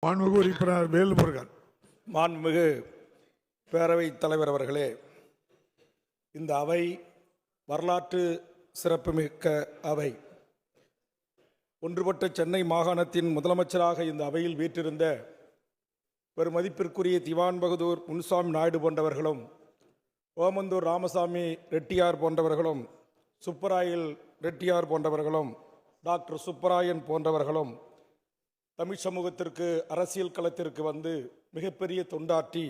மாண்புமிகு உறுப்பினர் வேல்முருகன். மாண்புமிகு பேரவைத் தலைவர் அவர்களே, இந்த அவை வரலாற்று சிறப்புமிக்க அவை. ஒன்றுபட்ட சென்னை மாகாணத்தின் முதலமைச்சராக இந்த அவையில் வீற்றிருந்த பெருமதிப்பிற்குரிய திவான் பகதூர் முனுசாமி நாயுடு போன்றவர்களும், ஓமந்தூர் ராமசாமி ரெட்டியார் போன்றவர்களும், சுப்பராயல் ரெட்டியார் போன்றவர்களும், டாக்டர் சுப்பராயன் போன்றவர்களும் தமிழ் சமூகத்திற்கு அரசியல் களத்திற்கு வந்து மிகப்பெரிய தொண்டாற்றி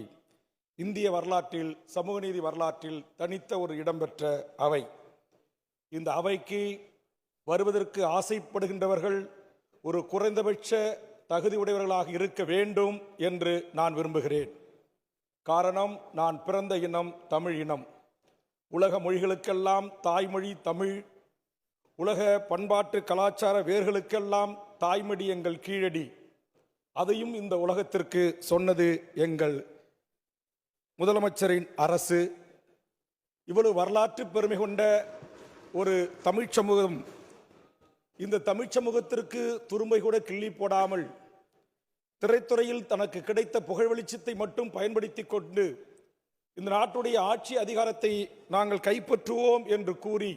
இந்திய வரலாற்றில் சமூக நீதி வரலாற்றில் தனித்த ஒரு இடம்பெற்ற அவை. இந்த அவைக்கு வருவதற்கு ஆசைப்படுகின்றவர்கள் ஒரு குறைந்தபட்ச தகுதி உடையவர்களாக இருக்க வேண்டும் என்று நான் விரும்புகிறேன். காரணம், நான் பிறந்த இனம் தமிழ் இனம். உலக மொழிகளுக்கெல்லாம் தாய்மொழி தமிழ். உலக பண்பாட்டு கலாச்சார வேர்களுக்கெல்லாம் தாய்மொழி எங்கள் கீழடி. அதையும் இந்த உலகத்திற்கு சொன்னது எங்கள் முதலமைச்சரின் அரசு. இவ்வளவு வரலாற்று பெருமை கொண்ட ஒரு தமிழ் சமூகம், இந்த தமிழ் சமூகத்திற்கு துரும்பை கூட கிள்ளி போடாமல் திரைத்துறையில் தனக்கு கிடைத்த புகழ் வெளிச்சத்தை மட்டும் பயன்படுத்தி கொண்டு இந்த நாட்டுடைய ஆட்சி அதிகாரத்தை நாங்கள் கைப்பற்றுவோம் என்று கூறி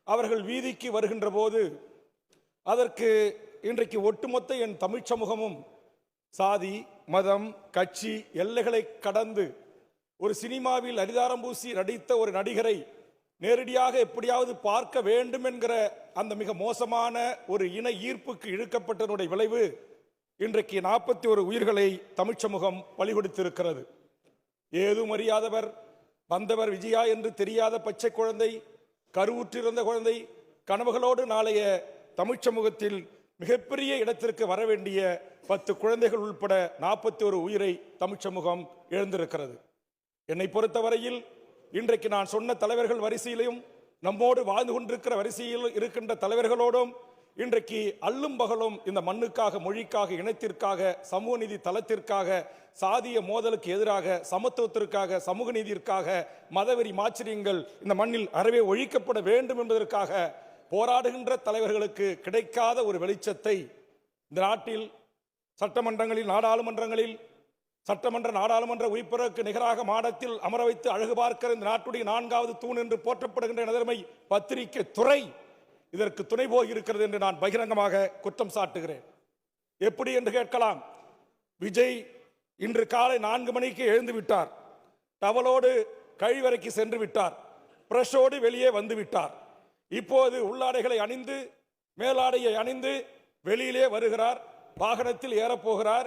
அவர்கள் வீதிக்கு வருகின்ற போது அதற்கு இன்றைக்கு ஒட்டுமொத்த என் தமிழ் சமூகமும் சாதி மதம் கட்சி எல்லைகளை கடந்து ஒரு சினிமாவில் அரிதாரம் பூசி நடித்த ஒரு நடிகரை நேரடியாக எப்படியாவது பார்க்க வேண்டும் என்கிற அந்த மிக மோசமான ஒரு இன ஈர்ப்புக்கு இழுக்கப்பட்டதனுடைய விளைவு இன்றைக்கு 41 உயிர்களை தமிழ் சமூகம் பலி கொடுத்திருக்கிறது. ஏதும் அறியாதவர், வந்தவர் விஜயா என்று தெரியாத பச்சை குழந்தை, கருவுற்றிருந்த குழந்தை, கனவுகளோடு நாளைய தமிழ் சமூகத்தில் மிகப்பெரிய இடத்திற்கு வர வேண்டிய 10 குழந்தைகள் உட்பட 41 உயிரை தமிழ் சமூகம் இழந்திருக்கிறது. என்னை பொறுத்தவரையில் இன்றைக்கு நான் சொன்ன தலைவர்கள் வரிசையிலும் நம்மோடு வாழ்ந்து கொண்டிருக்கிற வரிசையில் இருக்கின்ற தலைவர்களோடும் இன்றைக்கு அல்லும் பகலும் இந்த மண்ணுக்காக, மொழிக்காக, இனத்திற்காக, சமூக நீதி தளத்திற்காக, சாதிய மோதலுக்கு எதிராக, சமத்துவத்திற்காக, சமூக நீதிற்காக, மதவெறி மாச்சரியங்கள் இந்த மண்ணில் அறவே ஒழிக்கப்பட வேண்டும் என்பதற்காக போராடுகின்ற தலைவர்களுக்கு கிடைக்காத ஒரு வெளிச்சத்தை இந்த நாட்டில் சட்டமன்றங்களில், நாடாளுமன்றங்களில், சட்டமன்ற நாடாளுமன்ற உறுப்பினருக்கு நிகராக மாடத்தில் அமர வைத்து அழகு பார்க்கிற இந்த நாட்டுடைய 4வது தூண் என்று போற்றப்படுகின்ற நிலைமை பத்திரிகை துறை இதற்கு துணை போய் இருக்கிறது என்று நான் பகிரங்கமாக குற்றம் சாட்டுகிறேன். எப்படி என்று கேட்கலாம். விஜய் இன்று காலை 4 மணிக்கு எழுந்து விட்டார். டவலோடு கழிவறைக்கு சென்று விட்டார். பிரஷோடு வெளியே வந்து விட்டார். இப்போது உள்ளாடைகளை அணிந்து, மேலாடையை அணிந்து வெளியிலே வருகிறார். வாகனத்தில் ஏறப்போகிறார்.